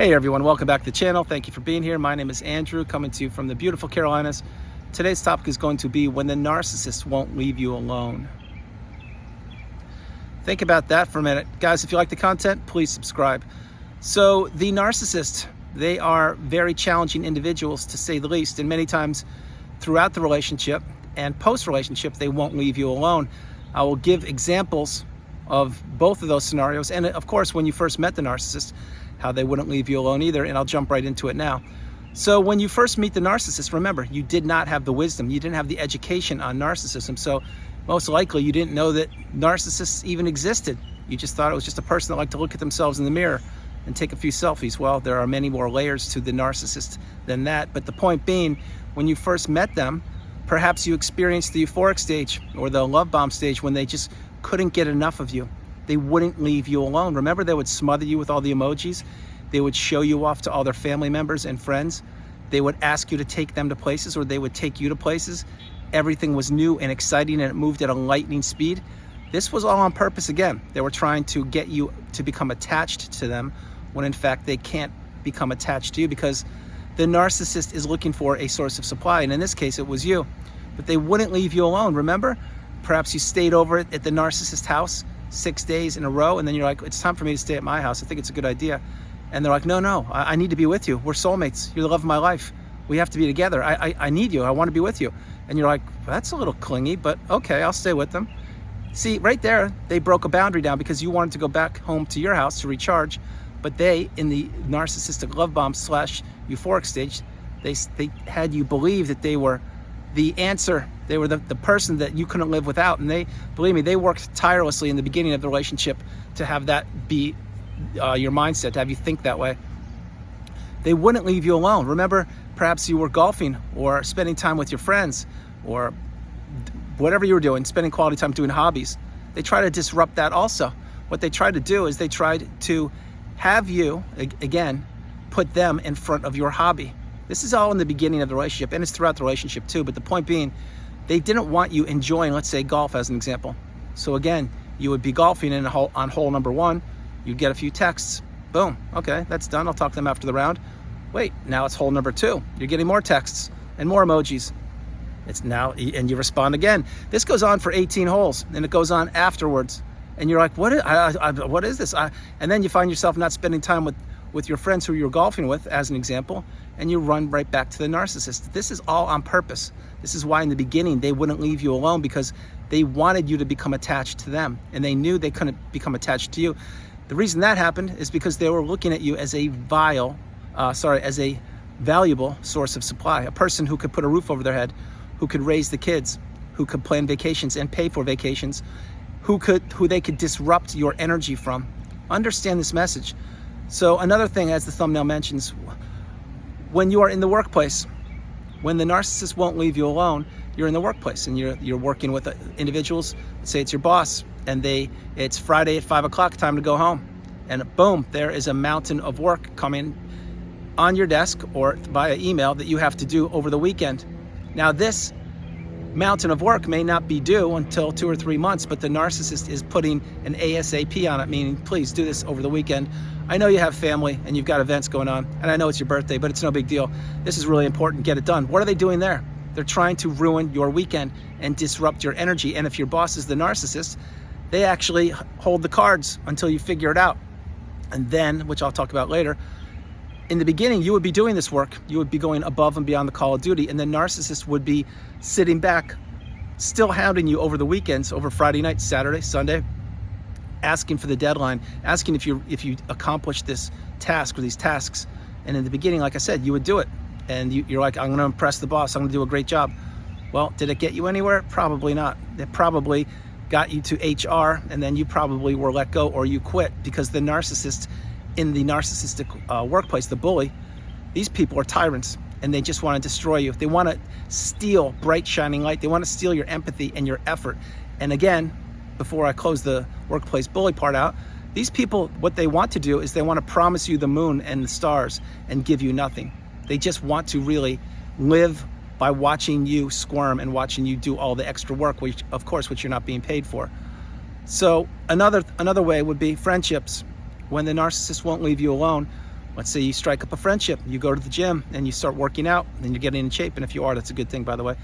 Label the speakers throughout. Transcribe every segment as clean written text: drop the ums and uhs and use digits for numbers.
Speaker 1: Hey everyone, welcome back to the channel. Thank you for being here. My name is Andrew, coming to you from the beautiful Carolinas. Today's topic is going to be when the narcissist won't leave you alone. Think about that for a minute. Guys, if you like the content, please subscribe. So the narcissist, they are very challenging individuals to say the least, and many times throughout the relationship and post-relationship, they won't leave you alone. I will give examples of both of those scenarios, and of course, when you first met the narcissist, how they wouldn't leave you alone either, and I'll jump right into it now. So when you first meet the narcissist, remember, you did not have the wisdom, you didn't have the education on narcissism, so most likely you didn't know that narcissists even existed. You just thought it was just a person that liked to look at themselves in the mirror and take a few selfies. Well, there are many more layers to the narcissist than that, but the point being, when you first met them, perhaps you experienced the euphoric stage or the love bomb stage when they just couldn't get enough of you. They wouldn't leave you alone. Remember, they would smother you with all the emojis. They would show you off to all their family members and friends. They would ask you to take them to places, or they would take you to places. Everything was new and exciting, and it moved at a lightning speed. This was all on purpose again. They were trying to get you to become attached to them, when in fact they can't become attached to you, because the narcissist is looking for a source of supply, and in this case it was you. But they wouldn't leave you alone. Remember, perhaps you stayed over at the narcissist house 6 days in a row, and then you're like, it's time for me to stay at my house. I think it's a good idea. And they're like, no, I need to be with you. We're soulmates. You're the love of my life. We have to be together. I need you. I want to be with you. And you're like, that's a little clingy, but okay, I'll stay with them. See, right there, they broke a boundary down because you wanted to go back home to your house to recharge, but they, in the narcissistic love bomb / euphoric stage, they had you believe that they were the answer. They were the person that you couldn't live without. And they, believe me, they worked tirelessly in the beginning of the relationship to have that be your mindset, to have you think that way. They wouldn't leave you alone. Remember, perhaps you were golfing or spending time with your friends or whatever you were doing, spending quality time doing hobbies. They try to disrupt that also. What they tried to do is they tried to have you, again, put them in front of your hobby. This is all in the beginning of the relationship, and it's throughout the relationship too, but the point being, they didn't want you enjoying, let's say, golf as an example. So again, you would be golfing on hole number 1, you'd get a few texts. Boom, okay, that's done. I'll talk to them after the round. Wait, now it's hole number 2. You're getting more texts and more emojis. It's now, and you respond again. This goes on for 18 holes, and it goes on afterwards. And you're like, what is this? And then you find yourself not spending time with your friends who you're golfing with, as an example, and you run right back to the narcissist. This is all on purpose. This is why in the beginning they wouldn't leave you alone, because they wanted you to become attached to them, and they knew they couldn't become attached to you. The reason that happened is because they were looking at you as a valuable source of supply, a person who could put a roof over their head, who could raise the kids, who could plan vacations and pay for vacations, who they could disrupt your energy from. Understand this message. So another thing, as the thumbnail mentions, when you are in the workplace, when the narcissist won't leave you alone, you're in the workplace and you're working with individuals. Say it's your boss, and it's Friday at 5 o'clock, time to go home, and boom, there is a mountain of work coming on your desk or via email that you have to do over the weekend. Now this mountain of work may not be due until 2 or 3 months, but the narcissist is putting an ASAP on it, meaning please do this over the weekend. I know you have family and you've got events going on, and I know it's your birthday, but it's no big deal. This is really important. Get it done. What are they doing there? They're trying to ruin your weekend and disrupt your energy. And if your boss is the narcissist, they actually hold the cards until you figure it out. And then, which I'll talk about later, in the beginning, you would be doing this work. You would be going above and beyond the call of duty, and the narcissist would be sitting back, still hounding you over the weekends, over Friday night, Saturday, Sunday, asking for the deadline, asking if you accomplish this task or these tasks. And in the beginning, like I said, you would do it. And you're like, I'm gonna impress the boss, I'm gonna do a great job. Well, did it get you anywhere? Probably not. It probably got you to HR, and then you probably were let go or you quit, because the narcissist in the narcissistic workplace, the bully, these people are tyrants, and they just want to destroy you. They want to steal bright shining light. They want to steal your empathy and your effort. And again, before I close the workplace bully part out, these people, what they want to do is they want to promise you the moon and the stars and give you nothing. They just want to really live by watching you squirm and watching you do all the extra work, which you're not being paid for. So another way would be friendships. When the narcissist won't leave you alone, Let's say you strike up a friendship. You go to the gym and you start working out, and you're getting in shape. And if you are, that's a good thing, by the way.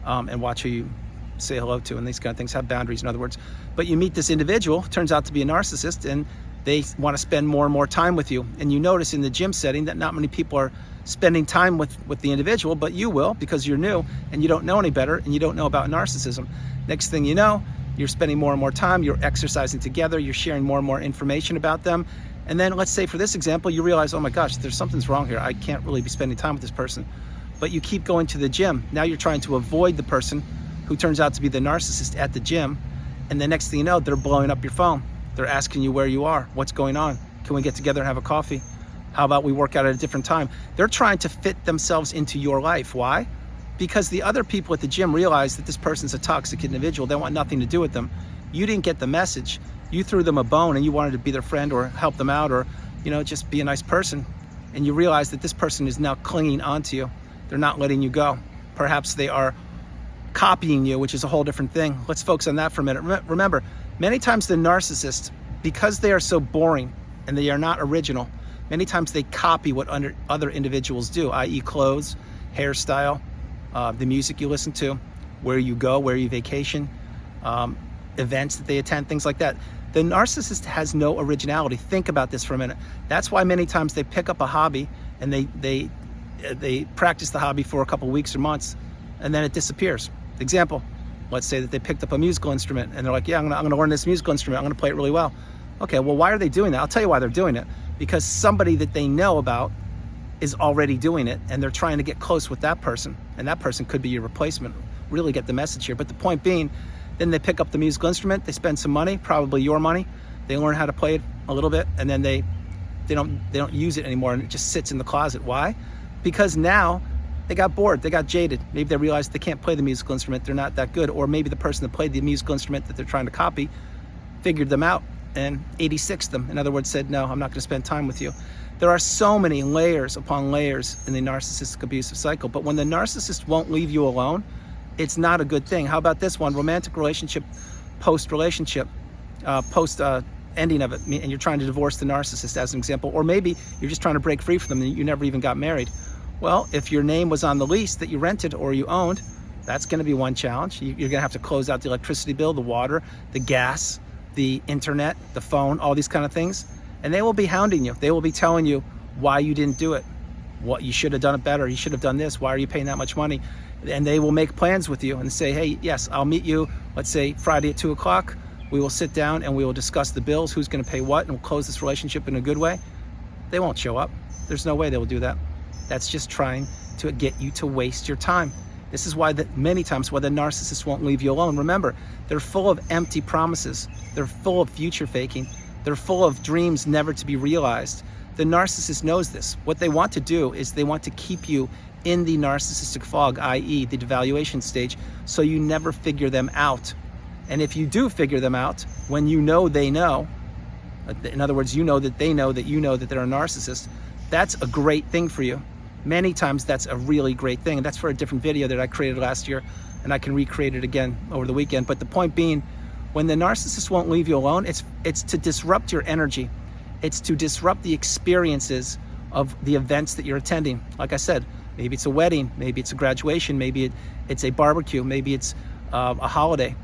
Speaker 1: And watch who you say hello to, and these kind of things. Have boundaries, in other words. But you meet this individual, turns out to be a narcissist, and they want to spend more and more time with you. And you notice in the gym setting that not many people are spending time with the individual, but you will, because you're new and you don't know any better, and you don't know about narcissism. Next thing you know, you're spending more and more time, you're exercising together, you're sharing more and more information about them. And then let's say for this example, you realize, oh my gosh, something's wrong here. I can't really be spending time with this person. But you keep going to the gym. Now you're trying to avoid the person who turns out to be the narcissist at the gym. And the next thing you know, they're blowing up your phone. They're asking you where you are, what's going on. Can we get together and have a coffee? How about we work out at a different time? They're trying to fit themselves into your life. Why? Because the other people at the gym realize that this person's a toxic individual. They want nothing to do with them. You didn't get the message. You threw them a bone and you wanted to be their friend or help them out, or just be a nice person. And you realize that this person is now clinging onto you. They're not letting you go. Perhaps they are copying you, which is a whole different thing. Let's focus on that for a minute. Remember, many times the narcissist, because they are so boring and they are not original, many times they copy what other individuals do, i.e. clothes, hairstyle, the music you listen to, where you go, where you vacation, events that they attend, things like that. The narcissist has no originality. Think about this for a minute. That's why many times they pick up a hobby and they practice the hobby for a couple weeks or months, and then it disappears. Example, let's say that they picked up a musical instrument and they're like, yeah, I'm gonna learn this musical instrument. I'm gonna play it really well. Okay, well, why are they doing that? I'll tell you why they're doing it. Because somebody that they know about is already doing it, and they're trying to get close with that person. And that person could be your replacement. Really get the message here. But the point being, then they pick up the musical instrument, they spend some money, probably your money, they learn how to play it a little bit, and then they don't use it anymore, and it just sits in the closet. Why? Because now they got bored, they got jaded. Maybe they realized they can't play the musical instrument, they're not that good. Or maybe the person that played the musical instrument that they're trying to copy figured them out and 86'd them. In other words, said, no, I'm not gonna spend time with you. There are so many layers upon layers in the narcissistic abusive cycle, but when the narcissist won't leave you alone, it's not a good thing. How about this one? Romantic relationship, post-relationship, post-ending of it, and you're trying to divorce the narcissist as an example. Or maybe you're just trying to break free from them and you never even got married. Well, if your name was on the lease that you rented or you owned, that's gonna be one challenge. You're gonna have to close out the electricity bill, the water, the gas, the internet, the phone, all these kind of things. And they will be hounding you. They will be telling you why you didn't do it. What you should have done it better. You should have done this. Why are you paying that much money? And they will make plans with you and say, hey, yes, I'll meet you, let's say Friday at 2 o'clock. We will sit down and we will discuss the bills, who's gonna pay what, and we'll close this relationship in a good way. They won't show up. There's no way they will do that. That's just trying to get you to waste your time. This is why many times why the narcissist won't leave you alone. Remember, they're full of empty promises. They're full of future faking. They're full of dreams never to be realized. The narcissist knows this. What they want to do is they want to keep you in the narcissistic fog, i.e. the devaluation stage, so you never figure them out. And if you do figure them out, when you know they know, in other words, you know that they know that you know that they're a narcissist, that's a great thing for you. Many times that's a really great thing, and that's for a different video that I created last year, and I can recreate it again over the weekend. But the point being, when the narcissist won't leave you alone, it's to disrupt your energy. It's to disrupt the experiences of the events that you're attending. Like I said, maybe it's a wedding, maybe it's a graduation, maybe it's a barbecue, maybe it's a holiday.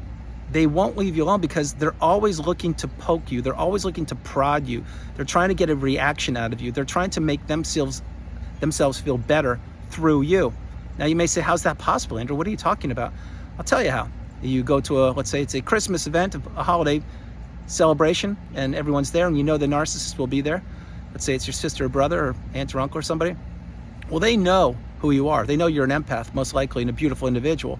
Speaker 1: They won't leave you alone because they're always looking to poke you. They're always looking to prod you. They're trying to get a reaction out of you. They're trying to make themselves feel better through you. Now you may say, how's that possible, Andrew? What are you talking about? I'll tell you how. You go to let's say it's a Christmas event, a holiday celebration, and everyone's there, and you know the narcissist will be there. Let's say it's your sister or brother or aunt or uncle or somebody. Well, they know who you are. They know you're an empath, most likely, and a beautiful individual,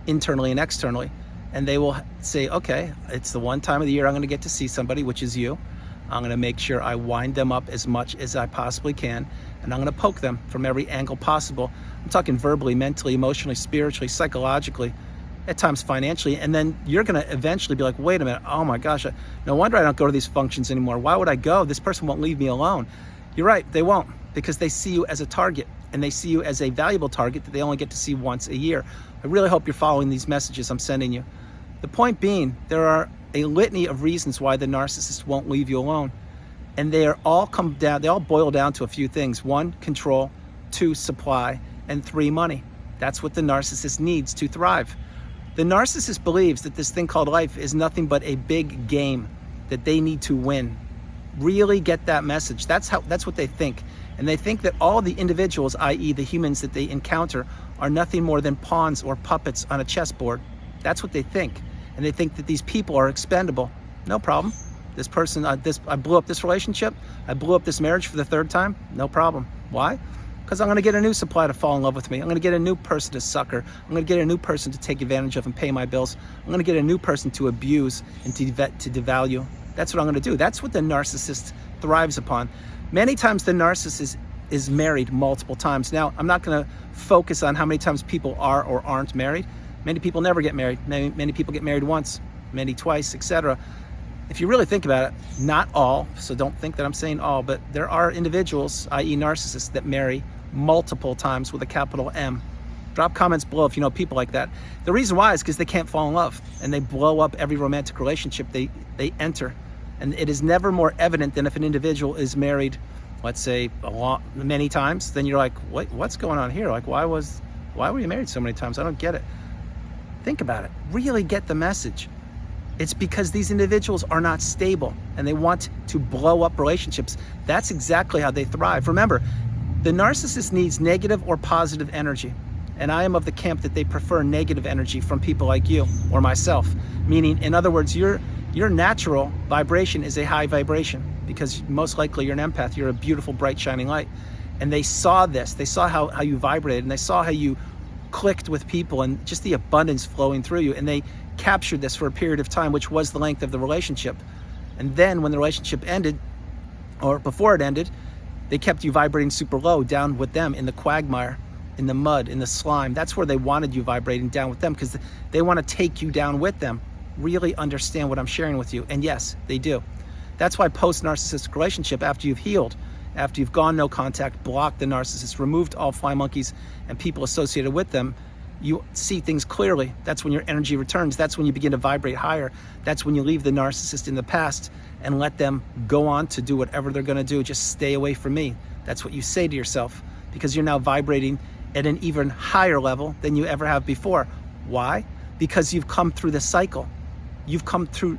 Speaker 1: internally and externally. And they will say, okay, it's the one time of the year I'm gonna get to see somebody, which is you. I'm gonna make sure I wind them up as much as I possibly can, and I'm gonna poke them from every angle possible. I'm talking verbally, mentally, emotionally, spiritually, psychologically, at times financially, and then you're gonna eventually be like, wait a minute, oh my gosh, no wonder I don't go to these functions anymore. Why would I go? This person won't leave me alone. You're right, they won't, because they see you as a target, and they see you as a valuable target that they only get to see once a year. I really hope you're following these messages I'm sending you. The point being, there are a litany of reasons why the narcissist won't leave you alone. And they all boil down to a few things. 1, control. 2, supply. And 3, money. That's what the narcissist needs to thrive. The narcissist believes that this thing called life is nothing but a big game that they need to win. Really get that message. That's what they think. And they think that all the individuals, i.e. the humans that they encounter, are nothing more than pawns or puppets on a chessboard. That's what they think. And they think that these people are expendable. No problem. This person, I blew up this relationship. I blew up this marriage for the 3rd time. No problem. Why? Because I'm going to get a new supply to fall in love with me. I'm going to get a new person to sucker. I'm going to get a new person to take advantage of and pay my bills. I'm going to get a new person to abuse and to devalue. That's what I'm going to do. That's what the narcissist thrives upon. Many times the narcissist is married multiple times. Now, I'm not going to focus on how many times people are or aren't married. Many people never get married. Many people get married once, many twice, etc. If you really think about it, not all, so don't think that I'm saying all, but there are individuals, i.e. narcissists, that marry multiple times with a capital M. Drop comments below if you know people like that. The reason why is because they can't fall in love, and they blow up every romantic relationship they enter. And it is never more evident than if an individual is married, let's say, many times. Then you're like, what's going on here? Like, why were you married so many times? I don't get it. Think about it. Really get the message. It's because these individuals are not stable and they want to blow up relationships. That's exactly how they thrive. Remember, the narcissist needs negative or positive energy. And I am of the camp that they prefer negative energy from people like you or myself. Meaning, in other words, your natural vibration is a high vibration because most likely you're an empath. You're a beautiful, bright, shining light. And they saw this. They saw how you vibrated, and they saw how you clicked with people and just the abundance flowing through you. And they captured this for a period of time, which was the length of the relationship. And then when the relationship ended, or before it ended, they kept you vibrating super low down with them in the quagmire, in the mud, in the slime. That's where they wanted you vibrating down with them because they want to take you down with them. Really understand what I'm sharing with you. And yes, they do. That's why post-narcissistic relationship, after you've healed, after you've gone no contact, blocked the narcissist, removed all fly monkeys and people associated with them, you see things clearly. That's when your energy returns. That's when you begin to vibrate higher. That's when you leave the narcissist in the past and let them go on to do whatever they're going to do. Just stay away from me. That's what you say to yourself because you're now vibrating at an even higher level than you ever have before. Why? Because you've come through the cycle. You've come through,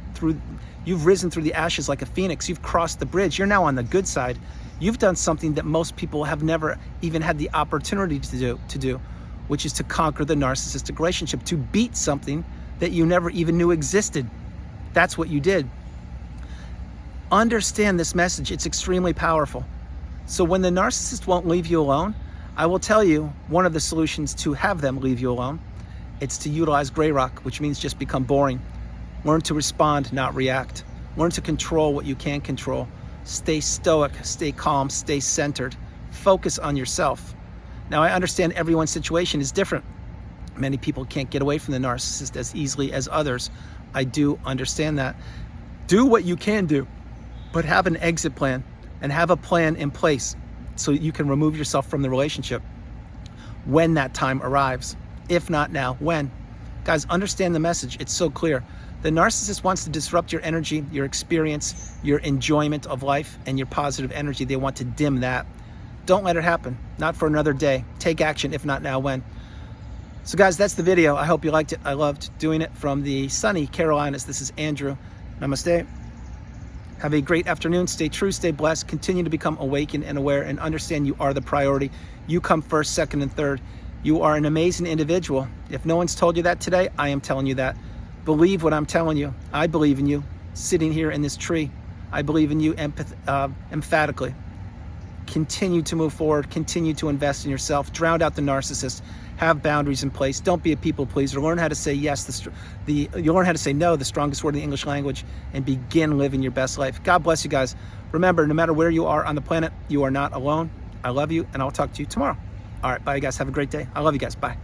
Speaker 1: you've risen through the ashes like a phoenix. You've crossed the bridge. You're now on the good side. You've done something that most people have never even had the opportunity to do, which is to conquer the narcissistic relationship, to beat something that you never even knew existed. That's what you did. Understand this message. It's extremely powerful. So when the narcissist won't leave you alone, I will tell you one of the solutions to have them leave you alone. It's to utilize Grey Rock, which means just become boring. Learn to respond, not react. Learn to control what you can control. Stay stoic, stay calm, stay centered. Focus on yourself. Now, I understand everyone's situation is different. Many people can't get away from the narcissist as easily as others. I do understand that. Do what you can do, but have an exit plan and have a plan in place so you can remove yourself from the relationship when that time arrives. If not now, when? Guys, understand the message. It's so clear. The narcissist wants to disrupt your energy, your experience, your enjoyment of life, and your positive energy. They want to dim that. Don't let it happen. Not for another day. Take action. If not now, when? So guys, that's the video. I hope you liked it. I loved doing it from the sunny Carolinas. This is Andrew. Namaste. Have a great afternoon. Stay true, stay blessed. Continue to become awakened and aware and understand you are the priority. You come first, second, and third. You are an amazing individual. If no one's told you that today, I am telling you that. Believe what I'm telling you. I believe in you. Sitting here in this tree, I believe in you emphatically. Continue to move forward. Continue to invest in yourself. Drown out the narcissist. Have boundaries in place. Don't be a people pleaser. Learn how to say yes. You learn how to say no, the strongest word in the English language, and begin living your best life. God bless you guys. Remember, no matter where you are on the planet, you are not alone. I love you, and I'll talk to you tomorrow. All right, bye, you guys. Have a great day. I love you guys. Bye.